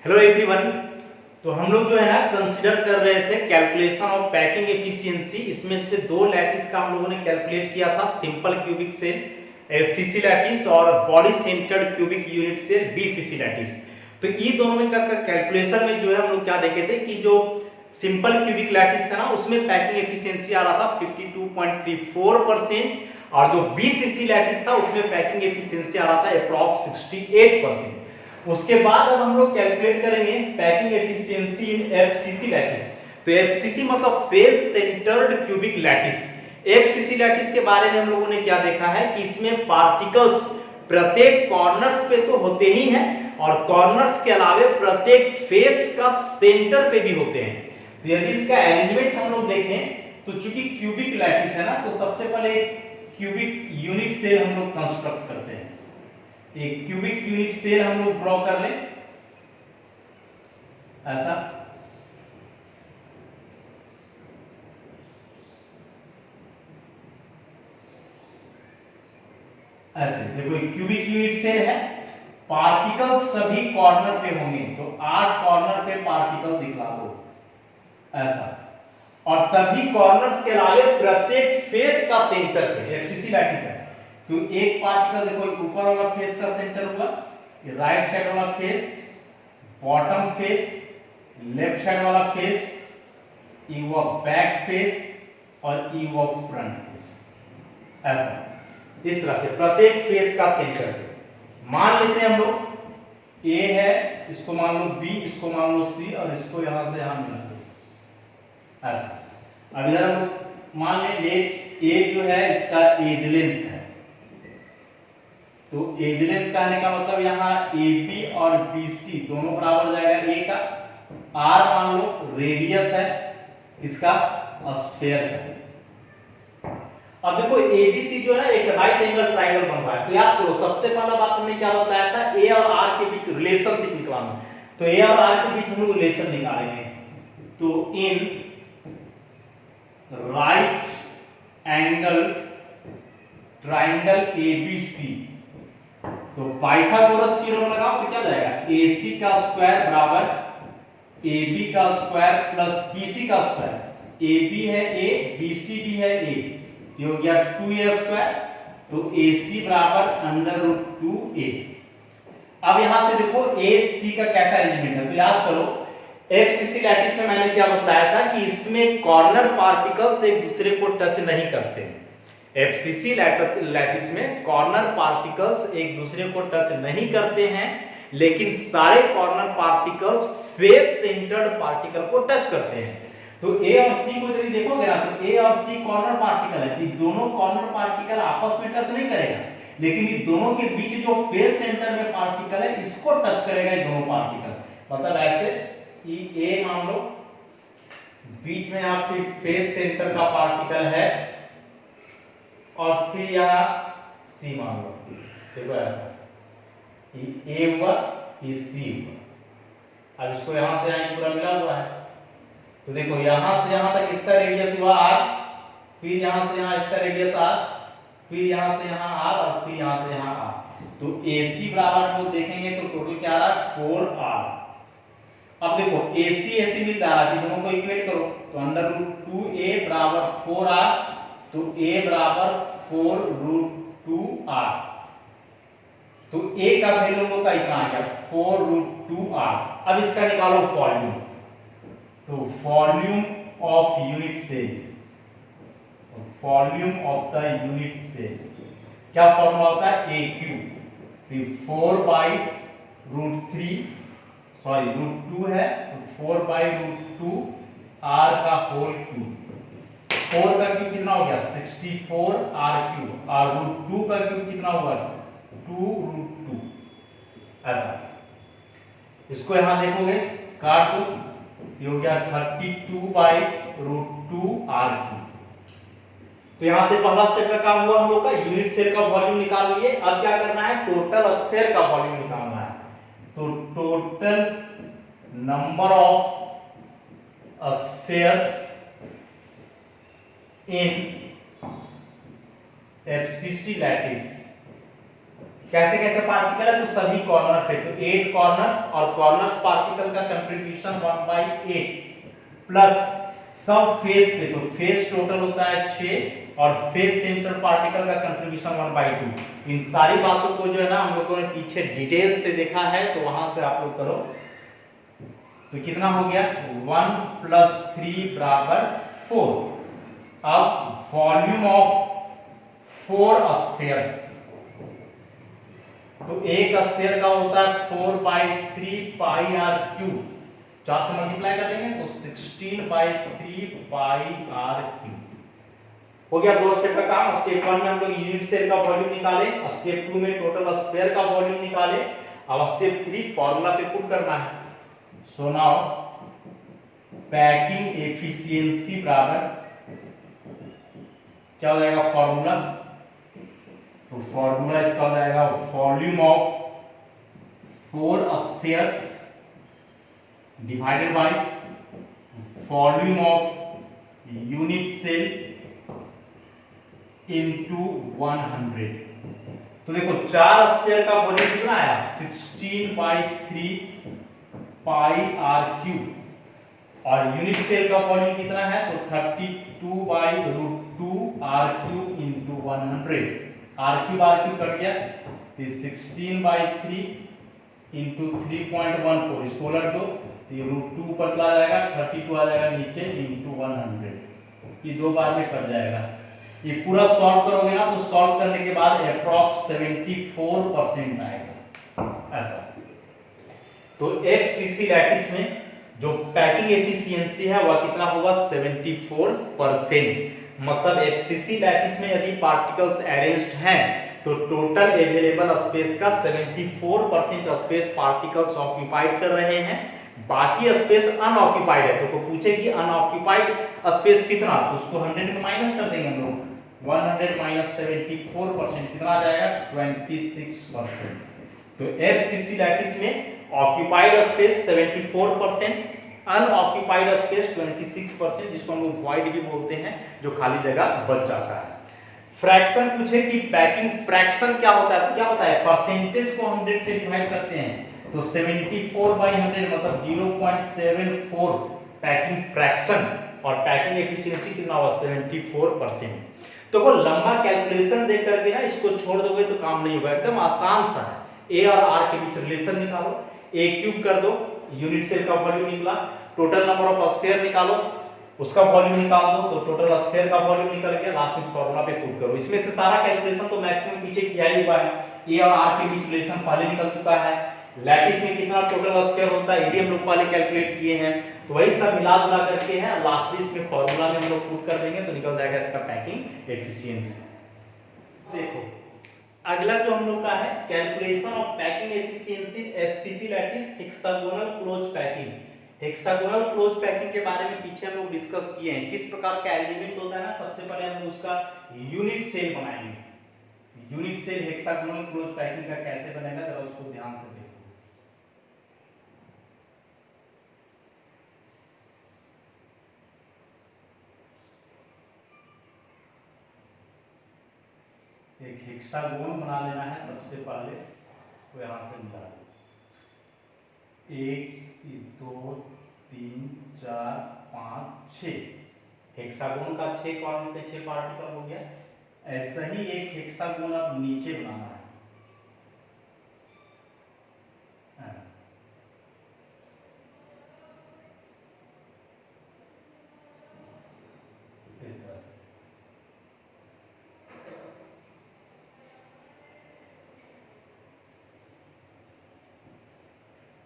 Hello everyone. तो हम लोग जो है ना कंसीडर कर रहे थे कैलकुलेशन ऑफ पैकिंग एफिशिएंसी। इसमें से दो लैटिस का हम लोगों ने कैलकुलेट किया था, simple cubic cell SCC lattice और body centred cubic unit cell BCC lattice. तो ये दोनों में का कैलकुलेशन में जो है हम लोग क्या देखे थे कि जो सिंपल क्यूबिक लैटिस था ना उसमें पैकिंग एफिशिएंसी आ रहा था 52.34% और जो बीसीसी लैटिस था उसमें पैकिंग एफिशिएंसी आ रहा था अप्रॉक्स 68%। उसके बाद अब हम लोग कैलकुलेट करेंगे पैकिंग एफिशिएंसी इन एफसीसी लैटिस। तो एफसीसी मतलब face centred cubic lattice. FCC lattice के बारे में हम लोगों ने क्या देखा है कि इसमें पार्टिकल्स प्रत्येक कॉर्नर्स पे तो होते ही हैं और कॉर्नर्स के अलावे प्रत्येक फेस का सेंटर पे भी होते हैं। तो यदि इसका अरेंजमेंट हम लोग देखें तो चूंकि क्यूबिक लैटिस है ना, तो सबसे पहले क्यूबिक यूनिट सेल हम लोग कंस्ट्रक्ट करते हैं। एक क्यूबिक यूनिट सेल हम लोग ड्रॉ कर लें ऐसा। ऐसे देखो क्यूबिक यूनिट सेल है, पार्टिकल सभी कॉर्नर पे होंगे तो 8 कॉर्नर पे पार्टिकल दिखला दो ऐसा। और सभी कॉर्नर्स के अलावे प्रत्येक फेस का सेंटर पे एफसीसी लैटिस है तो एक पार्टिकल देखो ऊपर वाला फेस का सेंटर हुआ, ये राइट साइड वाला face, bottom face, left side वाला फेस, ये हुआ बैक फेस और ये हुआ फ्रंट फेस ऐसा। इस तरह से प्रत्येक फेस का सेंटर पे मान लेते हैं हम लोग ए है, इसको मान लो बी, इसको मान लो सी और इसको यहां से यहां मिला दो ऐसा। अब इधर हम लोग मान लें लेट ए जो है इसका एज लेंथ है, तो एज लेंथ कहने का मतलब यहाँ AB और BC दोनों बराबर जाएगा ए का। R मान लो रेडियस है इसका स्फीयर का। अब देखो ABC जो है ना एक राइट एंगल ट्रायंगल बन रहा है, तो याद करो सबसे पहला बात हमने क्या बताया था, A और R के बीच रिलेशनशिप निकालना। तो A और R के बीच हम लोग रिलेशन निकालेंगे। तो in right angle triangle ABC, तो पाइथागोरस थ्योरम लगाओ तो क्या जाएगा, AC का स्क्वायर बराबर AB का स्क्वायर प्लस BC का स्क्वायर। AB है A, BC भी है A, ये हो गया 2A स्क्वायर, तो AC बराबर √2A। अब यहां से देखो AC का कैसा अरेंजमेंट है, तो याद करो एफसीसी लैटिस में मैंने क्या बताया था कि इसमें कॉर्नर पार्टिकल्स एक दूसरे को टच नहीं करते हैं। एफसीसी लैटिस में कॉर्नर पार्टिकल्स एक दूसरे को टच नहीं करते हैं, लेकिन सारे corner particles face centred particle को टच करते हैं। तो ए और सी को यदि देखोगे ना तो ए और सी कॉर्नर पार्टिकल है, ये दोनों कॉर्नर पार्टिकल आपस में टच नहीं करेगा, लेकिन ये दोनों के बीच जो फेस सेंटर में पार्टिकल है इसको टच करेगा ये दोनों पार्टिकल। मतलब ऐसे ए मान लो बीच में यहाँ फिर फेस सेंटर का पार्टिकल है और फिर यहाँ सी मान लो, देखो ऐसा ए हुआ ये सी हुआ। अब इसको यहां से यहां पूरा मिला हुआ है, तो देखो यहां से यहां तक इसका रेडियस हुआ r, फिर यहां से यहां इसका रेडियस r, फिर यहां से यहां r और फिर यहां से यहां r। तो AC बराबर हम लोग देखेंगे तो टोटल क्या आ रहा है 4r। अब देखो AC AC मिल रहा है, दोनों को इक्वेट करो तो √2A बराबर 4r, तो A बराबर 4√2r। तो A का वैल्यू हम लोग का इतना आ गया 4√2r। अब इसका निकालो वॉल्यूम, तो volume of unit cell, volume of the unit cell क्या फॉर्मूला होता है AQ, तो 4/√3 सॉरी √2 है, तो 4/√2 r का होल क्यूब। 4 का क्यूब कितना हो गया 64 r क्यूब और √2 का क्यूब कितना हुआ 2√2 ऐसा। इसको यहां देखोगे काट दो, ये हो गया 32/√2 r क्यूब। तो यहां से पहला स्टेप का काम हुआ हम लोग का, यूनिट सेल का वॉल्यूम निकाल लिए। अब क्या करना है, टोटल स्फीयर का वॉल्यूम निकालना है। तो total number of spheres in FCC lattice कैसे कैसे पार्टिकल है, तो सभी कॉर्नर पे, तो 8 कॉर्नर्स, और कॉर्नर्स पार्टिकल का कंट्रीब्यूशन 1/8 प्लस सब फेस पे, तो फेस टोटल होता है 6 और फेस सेंटर पार्टिकल का कंट्रीब्यूशन 1/2। इन सारी बातों को जो है ना हम लोगों ने पीछे डिटेल से देखा है, तो वहां से आप लोग करो। तो कितना हो गया, 1 + 3 = 4। अब वॉल्यूम ऑफ 4 स्फीयर्स, तो एक स्फीयर का होता है 4/3 4 से मल्टीप्लाई कर देंगे तो 16/3 हो गया। 2 स्टेप का काम। स्टेप 1 में हम लोग यूनिट सेल का वॉल्यूम निकाले, स्टेप 2 में टोटल स्फीयर का वॉल्यूम निकाले। अब स्टेप 3 फॉर्मूला पे पुट करना है। सो नाउ पैकिंग एफिशिएंसी बराबर क्या हो जाएगा फॉर्मूला, तो फॉर्मूला इसका हो जाएगा volume of 4 spheres divided by volume of unit cell into 100। तो देखो 4 स्फीयर का वॉल्यूम कितना आया, 16/3 πr³ और यूनिट सेल का वॉल्यूम कितना है, तो 32/√2 r³ × 100। r³ कट गया, तो 16/3 × 3.14, इसको उलट दो तो ये √2 ऊपर चला जाएगा, 32 आ जाएगा नीचे × 100। ये 2 बार में कट जाएगा। ये पूरा सॉल्व करोगे ना, तो सॉल्व करने के बाद अप्रॉक्स 74% आएगा ऐसा। तो FCC लैटिस में जो पैकिंग एफिशिएंसी है वह कितना होगा, 74%। मतलब FCC लैटिस में यदि पार्टिकल्स अरेंज्ड हैं तो टोटल अवेलेबल स्पेस का 74% स्पेस पार्टिकल्स ऑक्यूपाइड कर रहे हैं, बाकी स्पेस अनऑक्यूपाइड है। तो को पूछे कि अनऑक्यूपाइड स्पेस कितना, तो उसको 100 में माइनस कर देंगे हम लोग। 100 - 74% कितना आ जाएगा, 26%। तो FCC लैटिस में ऑक्यूपाइड स्पेस 74%, अनऑक्यूपाइड स्पेस 26%, जिसको हम लोग वॉइड भी बोलते हैं, जो खाली जगह बच जाता है। फ्रैक्शन पूछे कि पैकिंग फ्रैक्शन क्या होता है, तो क्या होता है, परसेंटेज को 100 से डिवाइड करते हैं, तो 74/100 मतलब 0.74 पैकिंग फ्रैक्शन, और पैकिंग एफिशिएंसी कितना हुआ, 74%। तो वो लंबा कैलकुलेशन दे करके ना इसको छोड़ दोगे तो काम नहीं होगा, एकदम आसान सा है। ए और आर के बीच रिलेशन निकालो, a³ कर दो, यूनिट सेल का वॉल्यूम निकला, टोटल नंबर ऑफ स्फीयर निकालो, उसका वॉल्यूम निकाल दो, तो टोटल स्फीयर का वॉल्यूम निकल गया, लास्ट में फार्मूला पे पुट करो। इसमें से सारा कैलकुलेशन तो मैक्सिमम पीछे किया ही हुआ है, ए और आर के बीच रिलेशन पहले निकल चुका है, लैटिस में कितना टोटल स्फीयर होता है ये भी हम लोग पहले कैलकुलेट किए हैं, तो वही सब मिला जुला करके है, लास्ट में इसमें फार्मूला में हम लोग पुट कर देंगे तो निकल जाएगा इसका पैकिंग एफिशिएंसी। देखो अगला जो हम लोग का है calculation of packing efficiency SCP lattice hexagonal close packing. Hexagonal close packing के बारे में पीछे हम लोग डिस्कस किए हैं, किस प्रकार का एलिमेंट होता है ना, सबसे पहले हम उसका यूनिट सेल बनाएंगे। Unit cell hexagonal close packing का कैसे बनेगा जरा उसको ध्यान से देखो। एक हेक्सागोन बना लेना है, सबसे पहले तो यहां से मिला दो, 1 2 3 4 5 6 हेक्सागोन का 6 कॉर्नर पे 6 पार्टिकल हो गया। ऐसा ही एक हेक्सागोन अब नीचे बनाना है, इस तरह से।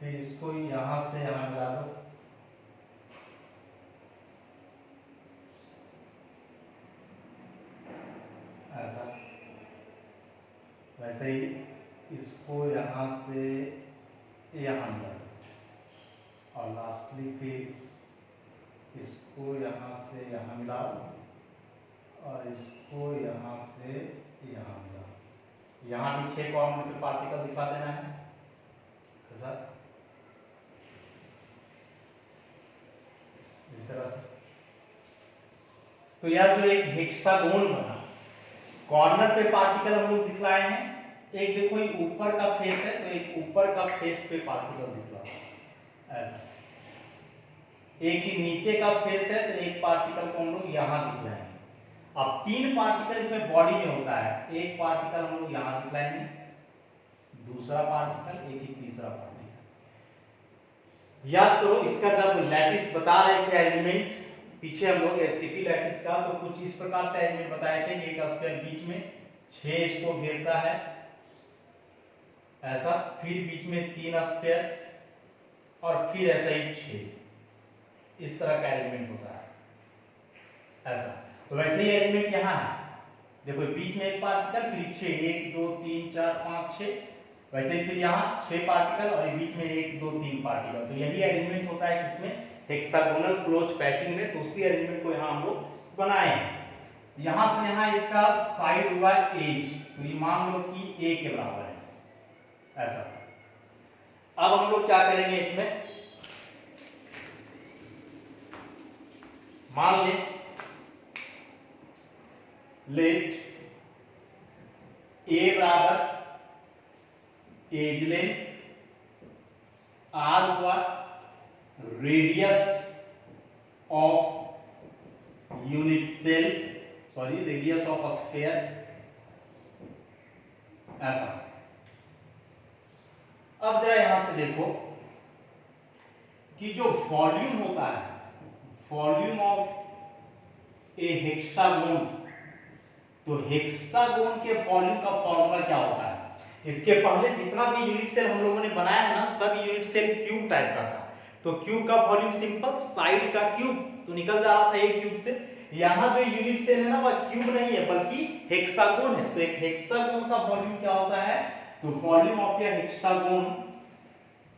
फिर इसको यहां से यहां मिला दो, ऐसा। वैसे ही इसको यहां से यहां मिला दो, और लास्टली फिर इसको यहां से यहां मिलाओ, और इसको यहां से यहां मिलाओ। यहां भी 6 कॉर्नर पे पार्टिकल दिखा देना है ऐसा, इस तरह से। तो यह जो एक हेक्सागोन बना, कॉर्नर पे पार्टिकल हम लोग दिखलाए हैं, एक देखो ये ऊपर का फेस है, तो एक ऊपर का फेस पे पार्टिकल दिख रहा है ऐसा, एक ही नीचे का फेस है तो एक पार्टिकल को हम लोग यहाँ दिखलाएंगे। अब 3 पार्टिकल इसमें बॉडी में होता है, एक पार्टिकल हम लोग यहाँ दिखलाएंगे, दूसरा पार्टिकल, एक ही तीसरा पार्टिकल। याद करो इसका जब लैटिस बता रहे थे एलिमेंट पीछे हम लोग एससीपी लैटिस का, तो कुछ इस प्रकार से एलिमेंट बताए थे कि एक स्फीयर बीच में 6 इसको घेरता है ऐसा, फिर बीच में 3 स्फीयर और फिर ऐसा ही 6, इस तरह का एलिमेंट होता है ऐसा। तो वैसे ही एलिमेंट यहाँ है, देखो बीच में एक पार्टिकल, फिर 6, 1 2 3 4 5 6, वैसे ही फिर यहाँ 6 पार्टिकल और बीच में 1 2 3 पार्टिकल। तो यही एलिमेंट होता है किसमें, हेक्सागोनल क्लोज पैकिंग में। तो उसी एलिमेंट को यहाँ हम लोग बनाए हैं। यहाँ से यहाँ इसका साइड हुआ एज, तो ये मान लो कि a के बराबर है ऐसा। अब हम लोग क्या करेंगे इसमें, मान लेट a बराबर एज लेंथ, r हुआ radius of unit cell, sorry radius of sphere ऐसा। अब जरा यहां से देखो कि जो वॉल्यूम होता है, वॉल्यूम ऑफ ए हेक्सागोन, तो हेक्सागोन के वॉल्यूम का फॉर्मूला क्या होता है। इसके पहले जितना भी यूनिट सेल हम लोगों ने बनाया है ना, सब यूनिट सेल क्यूब टाइप का था। तो क्यूब का वॉल्यूम सिंपल साइड का क्यूब तो निकल जा रहा था एक क्यूब से। यहाँ जो यूनिट सेल है ना वह क्यूब नहीं है बल्कि हेक्सागोन है। तो एक हेक्सागोन का वॉल्यूम क्या होता है, तो volume of a hexagon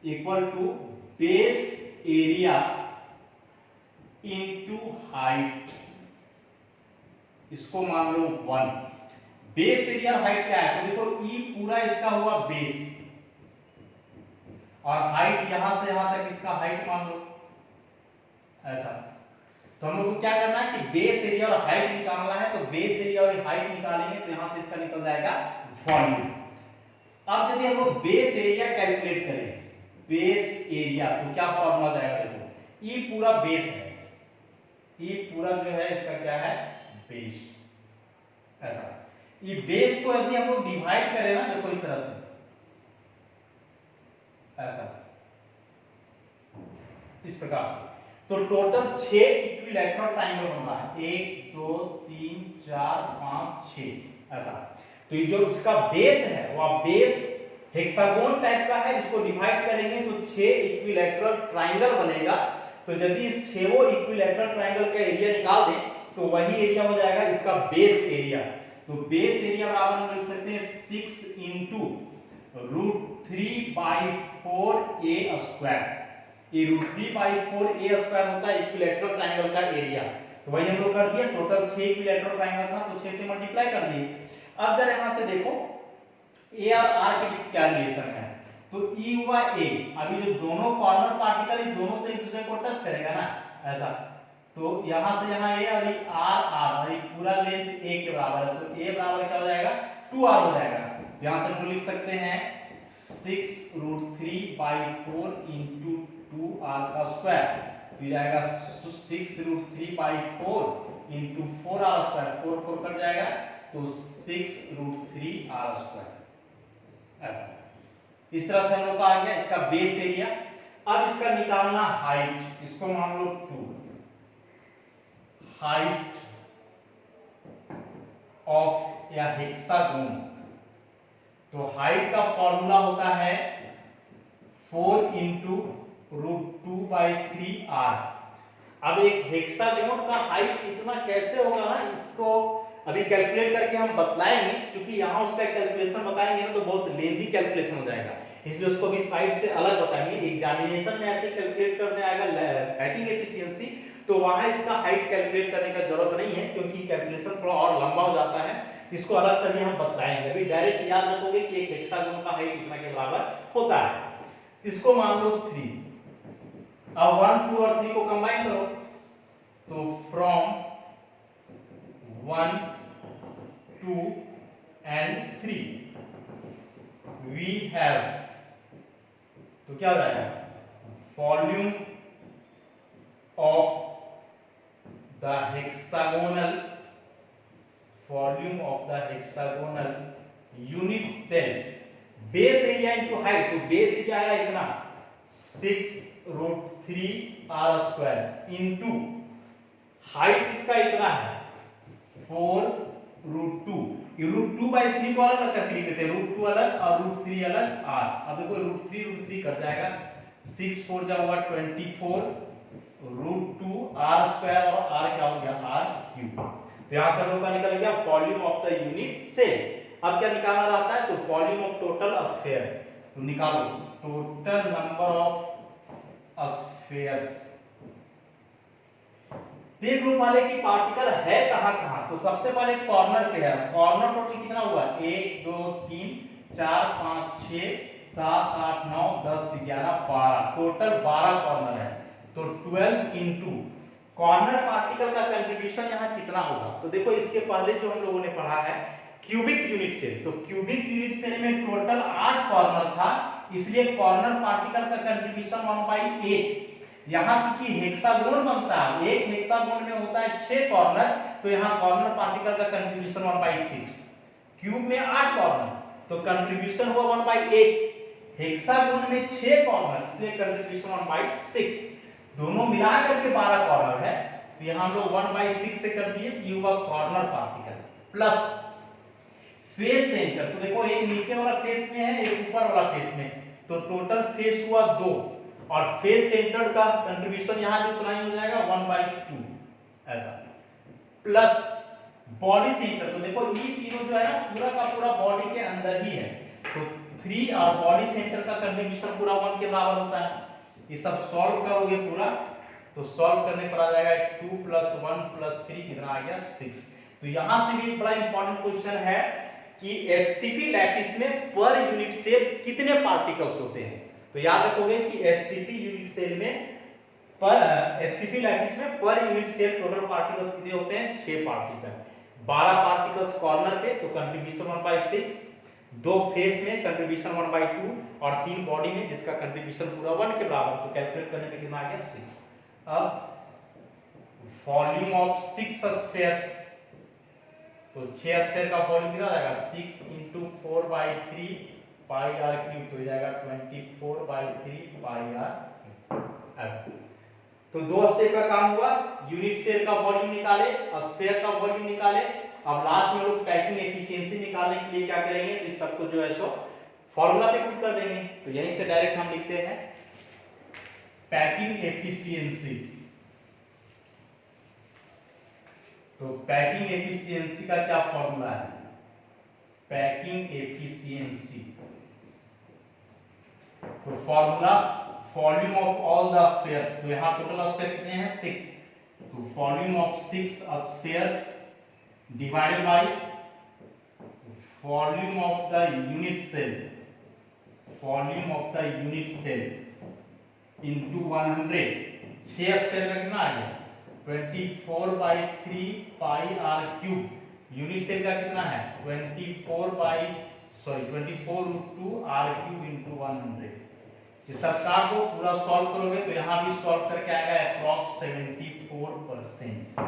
equal to base area into height, इसको मान लो 1। बेस एरिया हाइट क्या है, तो देखो ई पूरा इसका हुआ बेस और हाइट यहां से यहां तक इसका हाइट मान लो ऐसा। तो हम लोग को क्या करना है कि बेस एरिया और हाइट निकालना है। तो बेस एरिया और हाइट निकालेंगे तो यहां से इसका निकल जाएगा वॉल्यूम। अब यदि हम लोग बेस एरिया कैलकुलेट करें, बेस एरिया तो क्या फॉर्मूला जाएगा, देखो ई पूरा बेस है, ई पूरा जो है इसका क्या है बेस ऐसा। ये बेस को यदि हम लोग डिवाइड करें ना, देखो इस तरह से ऐसा, इस प्रकार से, तो टोटल 6 इक्विलैटरल ट्रायंगल बन रहा है, 1 2 3 4 5 6 ऐसा। तो ये जो इसका बेस है वह बेस हेक्सागोन टाइप का है, इसको डिवाइड करेंगे तो 6 इक्विलैटरल ट्रायंगल बनेगा। तो यदि इस 6 इक्विलैटरल ट्रायंगल का एरिया निकाल दें तो वही एरिया हो जाएगा इसका बेस एरिया। तो बेस एरिया बराबर हम लिख सकते हैं 6 इंटू √3/4 a स्क्वायर। ये √3/4 a स्क्वायर होता है इक्विलैटरल ट्रायंगल का एरिया। तो वही हम लोग कर दिया, टोटल 6 इक्विलैटरल ट्रायंगल था तो 6 से मल्टीप्लाई कर दिए। अब जरा यहां से देखो a और r के बीच क्या रिलेशन है, तो e हुआ a, अभी जो दोनों कॉर्नर पार्टिकल ये दोनों तो एक दूसरे को टच करेगा ना ऐसा। तो यहां से यहां a और ये r और ये पूरा लेंथ a के बराबर है, तो a बराबर क्या हो जाएगा 2r हो जाएगा। तो यहां से हम लिख सकते हैं 6√3/4 इंटू 2r का स्क्वायर, तो जाएगा 6√3/4 इंटू 4r स्क्वायर, 4 4 कट जाएगा तो 6√3r स्क्वायर ऐसा। इस तरह से हम लोग का आ गया इसका बेस एरिया। अब इसका निकालना हाइट, इसको मान लो 2, हाइट ऑफ या हेक्सागोन। तो हाइट का फॉर्मूला होता है 4 इंटू √2/3r। अब एक हेक्सागोन का हाइट इतना कैसे होगा ना, इसको अभी कैलकुलेट करके हम बतलाएंगे, क्योंकि यहाँ उसका कैलकुलेशन बताएंगे ना तो बहुत लेंथी कैलकुलेशन हो जाएगा, इसलिए उसको भी साइड से अलग बताएंगे। एग्जामिनेशन में ऐसे कैलकुलेट करने आएगा पैकिंग एफिशिएंसी, तो वहां इसका हाइट कैलकुलेट करने का जरूरत नहीं है क्योंकि कैलकुलेशन थोड़ा और लंबा हो जाता है, इसको अलग से भी हम बतलाएंगे। अभी डायरेक्ट याद रखोगे कि एक हेक्सागोन का हाइट इतना के बराबर होता है। इसको मान लो 3, अब 1 2 और 3 को कंबाइन करो तो फ्रॉम 1 2 and 3 वी हैव, तो क्या हो जाएगा, volume of the hexagonal, volume of the hexagonal unit cell, base area into height, तो बेस एरिया आया इतना 6√3r² इंटू हाइट इसका इतना है 4√2, ये √2/3 को अलग करके लिख देते हैं, √2 अलग और √3 अलग r। अब देखो √3 कट जाएगा, 6 4 जा होगा 24 √2 r² और r क्या हो गया r³। तो यहां से हम लोग का निकल गया volume of the unit cell. अब क्या निकालना रहता है, तो वॉल्यूम ऑफ टोटल स्फीयर, तो निकालो टोटल नंबर ऑफ स्फीयर्स। देख लो पहले कि पार्टिकल है कहां कहां, तो सबसे पहले कॉर्नर पे है, कॉर्नर टोटल कितना हुआ 1 2 3 4 5 6 7 8 9 10 11 12, टोटल 12 कॉर्नर है। तो 12 इंटू कॉर्नर पार्टिकल का कंट्रीब्यूशन यहाँ कितना होगा, तो देखो इसके पहले जो हम लोगों ने पढ़ा है क्यूबिक यूनिट सेल, तो क्यूबिक यूनिट सेल में टोटल 8 कॉर्नर था, इसलिए कॉर्नर पार्टिकल का कंट्रीब्यूशन 1/8। यहाँ चूंकि हेक्सागोन बनता है, एक हेक्सागोन में होता है 6 कॉर्नर, तो यहाँ कॉर्नर पार्टिकल का कंट्रीब्यूशन 1/6। क्यूब में 8 कॉर्नर, तो कंट्रीब्यूशन हुआ 1/8। हेक्सागोन में 6 कॉर्नर, इसलिए कंट्रीब्यूशन 1/6। दोनों मिला करके 12 कॉर्नर है, तो यहां हम लोग 1/6 से कर दिए, ये हुआ corner particle. Plus face centre, तो देखो एक नीचे वाला फेस में है, एक ऊपर वाला फेस में, तो टोटल फेस हुआ 2, और फेस सेंटर का कंट्रीब्यूशन यहां भी उतना ही हो जाएगा 1/2 ऐसा। प्लस बॉडी सेंटर, तो देखो ये तीनों जो है ना पूरा का पूरा बॉडी के अंदर ही है, तो 3 और बॉडी सेंटर का कंट्रीब्यूशन पूरा 1 के बराबर होता है। ये सब सॉल्व करोगे पूरा, तो सॉल्व करने पर आ जाएगा 2 + 1 + 3 कितना आ गया 6। तो यहां से भी एक बड़ा इंपॉर्टेंट क्वेश्चन है कि एचसीपी लैटिस में पर यूनिट सेल कितने पार्टिकल्स होते हैं, तो याद रखोगे कि एचसीपी यूनिट सेल में एचसीपी लैटिस में per unit cell total particles कितने होते हैं 6 पार्टिकल, 12 पार्टिकल्स कॉर्नर पे, तो कंट्रीब्यूशन 1/6, 2 फेस में कंट्रीब्यूशन 1/2 और 3 बॉडी में जिसका कंट्रीब्यूशन पूरा 1 के बराबर, तो कैलकुलेट करने पे कितना आ गया 6। अब वॉल्यूम ऑफ 6 स्फीयर्स, तो 6 स्फीयर का वॉल्यूम कितना आ जाएगा 6 × 4/3 πr³ तो हो जाएगा 24/3 πr³ ऐसा। तो 2 स्टेप का काम हुआ, यूनिट सेल का वॉल्यूम निकाले, स्फीयर का वॉल्यूम निकाले। अब लास्ट में लोग पैकिंग एफिशिएंसी निकालने के लिए क्या करेंगे, तो इस सबको जो है सो फॉर्मूला पे पुट कर देंगे, तो यहीं से डायरेक्ट हम लिखते हैं पैकिंग एफिशिएंसी। तो पैकिंग एफिशिएंसी का क्या फॉर्मूला है, पैकिंग एफिशिएंसी, तो formula volume of all the spheres, तो यहां टोटल स्फीयर कितने हैं 6, तो volume of 6 spheres divided by volume of the unit cell, volume of the unit cell into 100। 6 sphere का कितना आ गया 24/3 πr³। यूनिट सेल का कितना है 24√2 r³ इंटू 100। ये सब काट दो, पूरा सॉल्व करोगे तो यहां भी सॉल्व करके आएगा अप्रॉक्स 74%।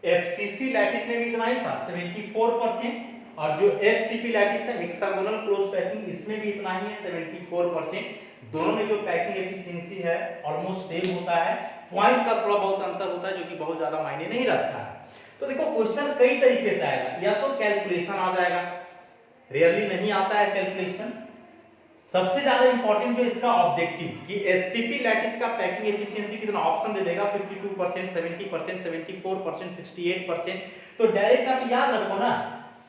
एफसीसी लैटिस में भी इतना ही था 74%, और जो एचसीपी लैटिस है हेक्सागोनल क्लोज पैकिंग, इसमें भी इतना ही है 74%। दोनों में जो पैकिंग एफिशिएंसी है ऑलमोस्ट सेम होता है, पॉइंट का थोड़ा बहुत अंतर होता है जो कि बहुत ज्यादा मायने नहीं रखता है। तो देखो क्वेश्चन कई तरीके से आएगा, या तो कैलकुलेशन आ जाएगा, रेयरली नहीं आता है कैलकुलेशन। सबसे ज्यादा इंपॉर्टेंट जो इसका ऑब्जेक्टिव कि एचसीपी लैटिस का पैकिंग एफिशिएंसी कितना ऑप्शन दे देगा 52%, 70%, 74%, 68%। तो डायरेक्ट आप याद रखो ना,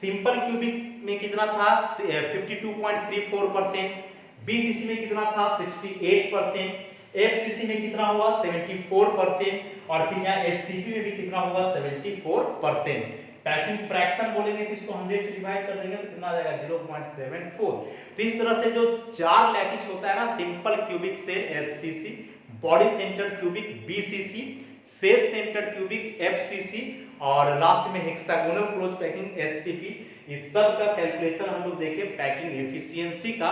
सिंपल क्यूबिक में कितना था 52.34%, बीसीसी में कितना था 68%, एफसीसी में कितना हुआ 74%, और फिर यहाँ एचसीपी में भी कितना हुआ 74%। पैकिंग फ्रैक्शन बोलेंगे तो इसको 100 से डिवाइड कर देंगे तो कितना आ जाएगा 0.74। तो इस तरह से जो 4 लैटिस होता है ना, सिंपल क्यूबिक से HCC, body centred cubic BCC, face centred cubic FCC, और लास्ट में हेक्सागोनल क्लोज पैकिंग एचसीपी, इस सब का कैलकुलेशन हम लोग देखे, पैकिंग एफिशिएंसी का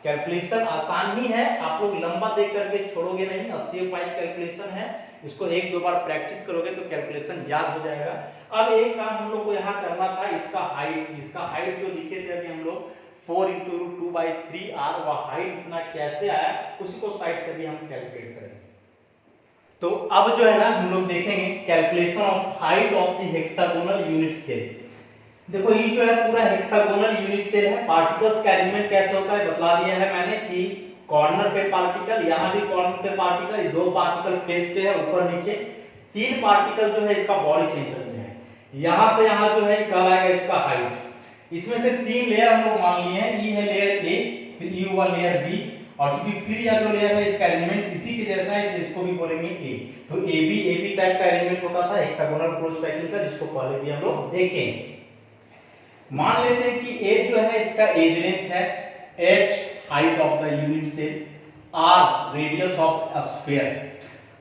कैलकुलेशन आसान ही है, आप लोग लंबा देख करके छोड़ोगे नहीं, स्टेप वाइज कैलकुलेशन है, इसको एक दो बार प्रैक्टिस करोगे तो कैलकुलेशन याद हो जाएगा। अब एक काम हम लोग को यहाँ करना था, इसका हाइट जो लिखे थे अभी हम लोग 4 × √2/3r, वह हाइट इतना कैसे आया उसी को साइड से भी हम कैलकुलेट करेंगे। तो अब जो है ना हम लोग देखेंगे calculation of height of the hexagonal unit cell. देखो ये जो है पूरा हेक्सागोनल यूनिट सेल है, पार्टिकल्स का अरेंजमेंट कैसे होता है बता दिया है मैंने कि कॉर्नर पे पार्टिकल, यहाँ भी कॉर्नर पे पार्टिकल, ये 2 पार्टिकल फेस पे है ऊपर नीचे, 3 पार्टिकल जो है इसका बॉडी सेंटर में है, यहाँ से यहाँ जो है कहलाएगा इसका हाइट। इसमें से 3 लेयर हम लोग मान लिए हैं, ये है लेयर ए, फिर ये हुआ लेयर बी, और चूंकि फिर यह जो लेयर है इसका अरेंजमेंट इसी के जैसा है इसको भी बोलेंगे ए। तो ए बी टाइप का अरेंजमेंट होता था हेक्सागोनल अप्रोच पैकिंग का, जिसको पहले भी हम लोग देखें। मान लेते हैं कि a जो है इसका एज लेंथ है, h height of the unit cell, r radius of sphere.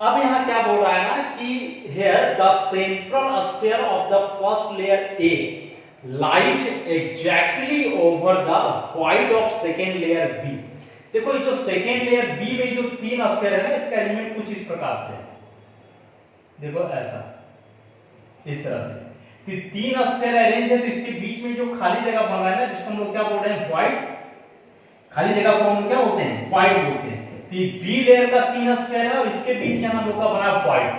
अब यहाँ क्या बोल रहा है ना कि here the central sphere of the first layer A lies exactly over the void of second layer B। देखो ये जो सेकेंड लेयर B में जो 3 स्फीयर है ना, इसका अरेंजमेंट कुछ इस प्रकार से है, देखो ऐसा, इस तरह से 3 स्फीयर अरेंज है, तो इसके बीच में जो खाली जगह बन रहा है ना, जिसको हम लोग क्या बोल रहे हैं वॉइड, खाली जगह को हम लोग क्या बोलते हैं वॉइड बोलते हैं। तो बी लेयर का 3 स्फीयर है और इसके बीच में हम लोग का बना वॉइड।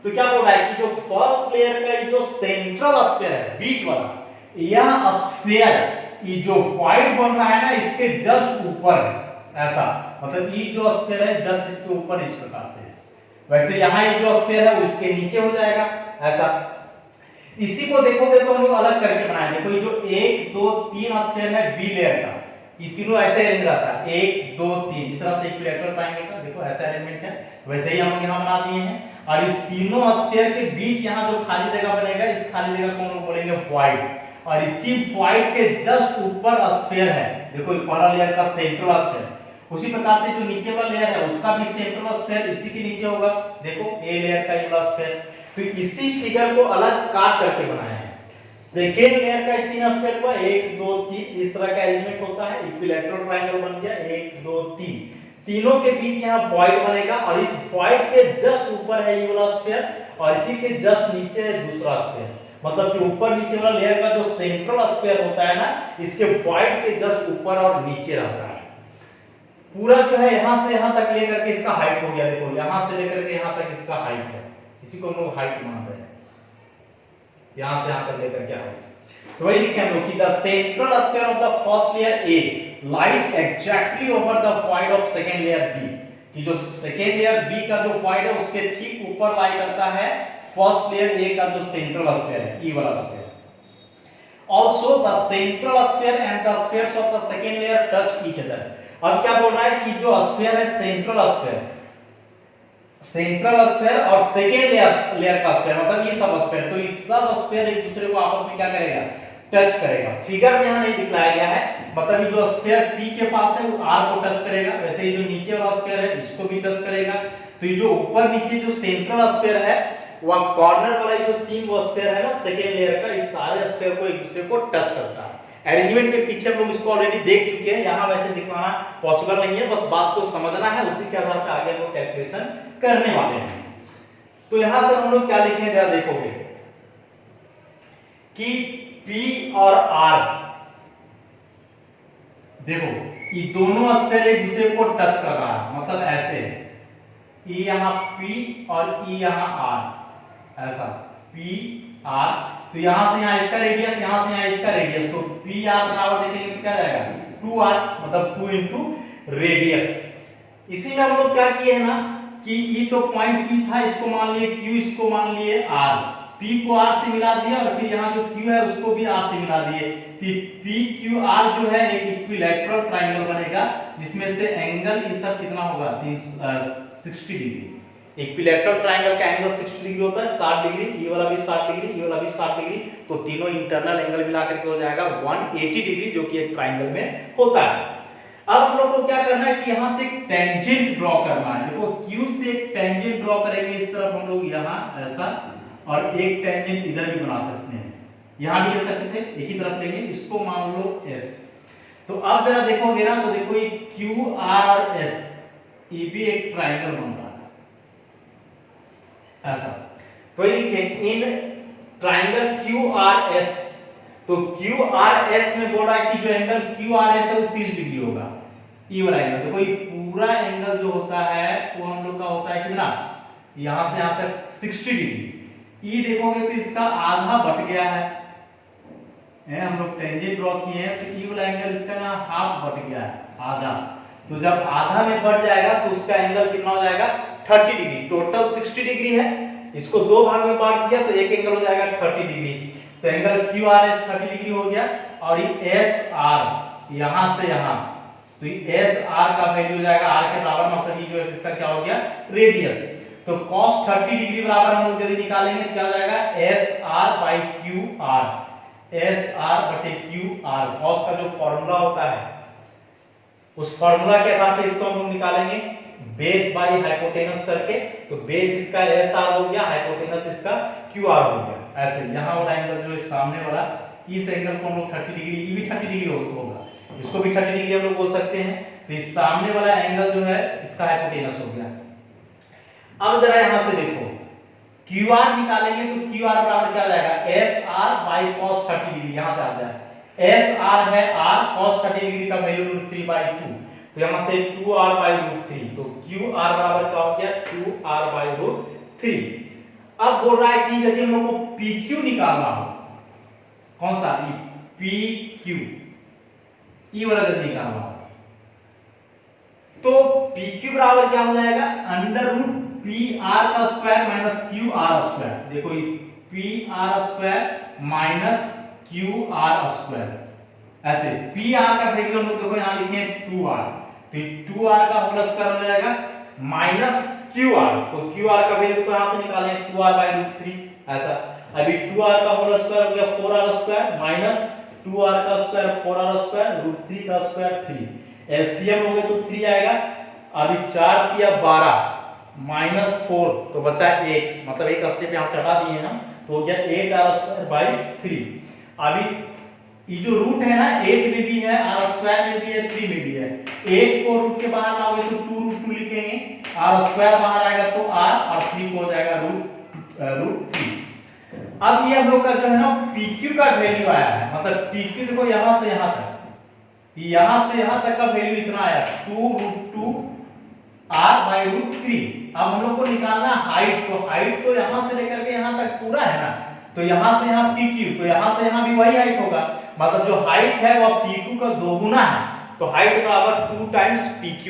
तो क्या बोल रहा है कि जो फर्स्ट लेयर का जो सेंट्रल स्फीयर है बीच वाला, यह स्फीयर ये जो वॉइड बन रहा है ना इसके जस्ट ऊपर है, ऐसा मतलब ये जो स्फीयर है जस्ट इसके ऊपर इस प्रकार से है, वैसे यहाँ ये जो स्फीयर है वो इसके नीचे हो जाएगा ऐसा। इसी को देखोगे तो हम लोग अलग करके बनाए, देखो ये जो 1 2 3 स्फीयर है बी लेयर का, ये तीनों ऐसे अरेंज रहता है 1 2 3, इस तरह से इक्विलैटरल ट्रायंगल का देखो ऐसा अरेंजमेंट है, वैसे ही हम लोग यहाँ बना दिए हैं। और ये तीनों स्फीयर के बीच यहाँ जो खाली जगह बनेगा, इस खाली जगह को हम लोग बोलेंगे वॉइड, और इसी वॉइड के जस्ट ऊपर स्फीयर है, देखो पहला लेयर का सेंट्रल स्फीयर, उसी प्रकार से जो नीचे वाला लेयर है उसका भी सेंट्रल स्फीयर इसी के नीचे होगा, देखो ए लेयर का ये वाला स्फीयर। तो इसी फिगर को अलग काट करके बनाया है। सेकेंड लेयर का 3 स्फीयर हुआ 1 2 3, इस तरह का अरेंजमेंट होता है, इक्विलैटरल ट्रायंगल बन गया 1 2 3, तीनों के बीच यहाँ वॉइड बनेगा, और इस वॉइड के जस्ट ऊपर है ये वाला स्फीयर, और इसी के जस्ट नीचे है दूसरा स्फीयर, मतलब जो ऊपर नीचे वाला लेयर का जो सेंट्रल स्फीयर होता है ना, इसके वॉइड के जस्ट ऊपर और नीचे रहता है। पूरा जो है यहाँ से यहाँ तक लेकर के इसका हाइट हो गया, देखो यहाँ से लेकर के यहाँ तक इसका हाइट है, इसी को हम लोग हाइट मान रहे हैं, यहाँ से यहाँ तक लेकर के हाइट। तो वही लिखे हम लोग कि the central sphere of the first layer A lies exactly over the void of second layer B, कि जो सेकंड लेयर बी का जो वॉइड है उसके ठीक ऊपर लाई करता है फर्स्ट लेयर ए का जो सेंट्रल स्फीयर है, ई वाला sphere. Also the central sphere and the spheres of the second layer touch each other। अब क्या बोल रहा है कि जो स्फीयर है सेंट्रल स्फीयर और सेकेंड लेयर का स्फीयर, मतलब ये सब स्फीयर, तो ये सब स्फीयर एक दूसरे को आपस में क्या करेगा टच करेगा। फिगर में यहाँ नहीं दिखलाया गया है, मतलब ये जो स्फीयर P के पास है वो R को टच करेगा, वैसे ये जो नीचे वाला स्फीयर है इसको भी टच करेगा। तो ये जो ऊपर नीचे जो सेंट्रल स्फीयर है वह कॉर्नर वाला जो 3 स्फीयर है ना सेकेंड लेयर का, इस सारे स्फीयर को एक दूसरे को टच करता है। अरेंजमेंट में पीछे हम लोग इसको ऑलरेडी देख चुके हैं, यहाँ वैसे दिखाना पॉसिबल नहीं है, बस बात को समझना है, उसी के आधार पर आगे हम लोग कैलकुलेशन करने वाले हैं। तो यहाँ से हम लोग क्या लिखेंगे जरा देखोगे कि P और R, देखो ये दोनों स्फीयर एक दूसरे को टच कर रहा है, मतलब ऐसे E यहाँ P और E यहाँ R, ऐसा P R, तो यहां से यहां इसका रेडियस, यहां से यहां इसका रेडियस, तो पी आर बराबर देखेंगे तो क्या जाएगा 2r, मतलब 2 into रेडियस। इसी में हम लोग क्या किए हैं ना कि ये तो पॉइंट P था, इसको मान लिए Q, इसको मान लिए R, P को R से मिला दिया और फिर यहाँ जो Q है उसको भी R से मिला दिए, तो PQR जो है एक इक्विलैटरल ट्रायंगल बनेगा, जिसमें से एंगल ये सब कितना होगा 60 डिग्री। इक्विलैटरल ट्रायंगल का एंगल 60 डिग्री होता है, 60 डिग्री, ये वाला भी 60 डिग्री, ये वाला भी 60 डिग्री, तो तीनों इंटरनल एंगल मिलाकर के हो जाएगा 180 डिग्री, जो कि एक ट्रायंगल में होता है। अब हम लोग को क्या करना है कि यहां से एक टेंजेंट ड्रॉ करना है। देखो Q से एक टेंजेंट ड्रॉ करेंगे, इस तरफ हम लोग यहां ऐसा, और एक टेंजेंट इधर भी बना सकते हैं, यहां भी ले सकते थे, एक ही तरफ लेंगे, इसको मान लो S। तो अब जरा देखोगे ना तो देखो ये QR और S ये भी एक ट्रायंगल बन रहा है ऐसा। तो ये इन ट्रायंगल QRS, तो QRS में बोल रहा है कि जो एंगल QRS है वो 30 डिग्री होगा, ये वाला एंगल। देखो ये पूरा एंगल जो होता है वो हम लोग का होता है कितना, यहां से यहां तक 60 डिग्री। ये देखोगे तो इसका आधा बट गया है, हम लोग टेंजेंट ड्रॉ किए हैं, तो ये वाला एंगल इसका ना हाफ बट गया है, आधा। तो जब आधा में बढ़ जाएगा तो उसका एंगल कितना हो जाएगा, 30 डिग्री। टोटल 60 डिग्री है, इसको दो भाग में बांट दिया तो एक एंगल हो जाएगा 30 डिग्री। तो एंगल QRS 30 डिग्री हो गया, और ये SR यहां से यहां, तो ये SR का वैल्यू हो जाएगा R के बराबर, मतलब ये जो है इसका क्या हो गया, रेडियस। तो cos 30 डिग्री बराबर हम लोग यदि निकालेंगे तो क्या हो जाएगा, SR/QR, SR/QR। cos का जो फॉर्मूला होता है उस फॉर्मूला के आधार पे इसको हम लोग निकालेंगे, बेस बाई हाइपोटेनस करके। तो बेस इसका SR हो गया, हाइपोटेनस इसका QR हो गया। ऐसे यहां वाला एंगल जो है सामने वाला, इस एंगल को हम लोग 30 डिग्री, ये भी 30 डिग्री होगा, इसको भी 30 डिग्री हम लोग बोल सकते हैं। तो इस सामने वाला एंगल जो है इसका हाइपोटेनस हो गया। अब जरा यहां से देखो, QR निकालेंगे तो QR बराबर क्या हो जाएगा, SR/cos 30 डिग्री, यहां से आ जाए SR है R, cos 30 डिग्री का वैल्यू √3/2, तो यहां से 2R/√3, तो QR बराबर क्या हो गया, 2R/√3। अब बोल रहा है कि यदि हम लोग को PQ निकालना हो, कौन सा, PQ, ये वाला यदि निकालना हो तो PQ बराबर क्या हो जाएगा, √PR का स्क्वायर माइनस QR स्क्वायर। देखो ये PR square minus QR square, ऐसे PR का वैल्यू हम लोग देखो यहां लिखे हैं 2R, तो 2R का होल स्क्वायर हो जाएगा माइनस QR, तो QR का वैल्यू देखो यहां से निकालें 2R/√3 ऐसा। अभी 2R का होल स्क्वायर हो गया 4R स्क्वायर माइनस 2R का स्क्वायर 4R स्क्वायर √3 का स्क्वायर 3, एलसीएम हो गया तो 3 आएगा। अभी 4 किया 12 माइनस 4 तो बचा 1, मतलब एक स्टेप यहां से हटा दिए हम, तो हो गया 8R²/3। अभी ये जो रूट है ना 8 में भी है, R² में भी है, 3 में भी है। 8 को रूट के बाहर लाओगे तो 2√2 लिखेंगे, R² बाहर आएगा तो R, और 3 को हो जाएगा √3। अब ये हम लोग का जो है ना PQ का वैल्यू आया है, मतलब PQ देखो यहां से यहां तक, यहां से यहां तक का वैल्यू इतना आया 2√2 R/√3। अब हम लोग को निकालना हाइट, तो हाइट तो यहां से लेकर के यहां तक पूरा है ना, तो यहां से यहां PQ, तो यहां से यहां भी वही हाइट होगा, मतलब जो हाइट है वह PQ का दोगुना है, तो हाइट बराबर 2 टाइम्स PQ।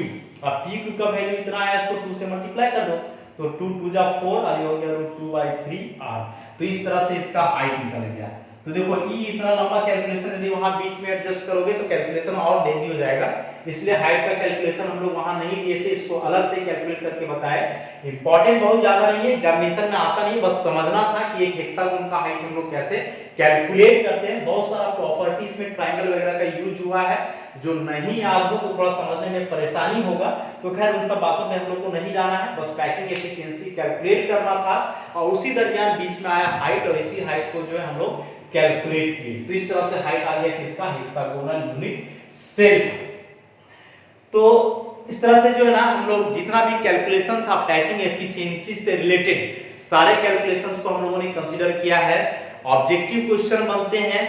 अब PQ का वैल्यू इतना आया, इसको 2 से मल्टीप्लाई कर दो, तो 2 2 जा 4 और ये हो गया √2/3R। तो इस तरह से इसका हाइट निकल गया। तो देखो ये इतना लंबा कैलकुलेशन यदि वहां बीच में एडजस्ट करोगे तो कैलकुलेशन और लेंदी हो जाएगा, इसलिए हाइट का कैलकुलेशन हम लोग वहां नहीं लिए थे, इसको अलग से कैलकुलेट करके बताए। इंपॉर्टेंट बहुत ज्यादा नहीं है, एग्जामिनेशन में आता नहीं, बस समझना था कि एक हेक्सागोन का हाइट हम लोग कैसे कैलकुलेट करते हैं। बहुत सारा प्रॉपर्टीज में ट्रायंगल वगैरह का यूज हुआ है, जो नहीं याद हो तो थोड़ा समझने में परेशानी होगा, तो खैर उन सब बातों में हम लोग को नहीं जाना है, बस पैकिंग एफिशिएंसी कैलकुलेट करना था, और उसी दरमियान बीच में आया हाइट, और इसी हाइट को जो है हम लोग कैलकुलेट किए। तो इस तरह से हाइट आ गया किसका, हेक्सागोनल यूनिट सेल। तो इस तरह से जो है ना हम लोग जितना भी कैलकुलेशन था पैकिंग एफिशिएंसी से रिलेटेड सारे कैलकुलेशंस को हम लोगों ने कंसीडर किया है। ऑब्जेक्टिव क्वेश्चन बनते हैं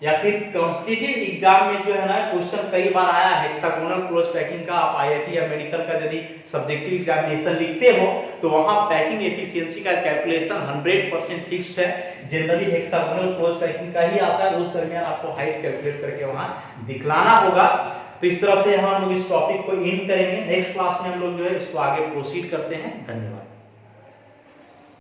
या फिर कॉम्पिटिटिव एग्जाम में जो है ना क्वेश्चन कई बार आया हेक्सागोनल क्लोज पैकिंग का, आप आईआईटी या मेडिकल का यदि सब्जेक्टिव एग्जामिनेशन लिखते हो तो वहां पैकिंग एफिशिएंसी का कैलकुलेशन 100% फिक्स्ड है, जनरली हेक्सागोनल क्लोज पैकिंग का ही आता है, उस दरमियान आपको हाइट कैलकुलेट करके वहां दिखलाना होगा। तो इस तरह से हम लोग इस टॉपिक को एंड करेंगे, नेक्स्ट क्लास में हम लोग जो है इसको आगे प्रोसीड करते हैं। धन्यवाद।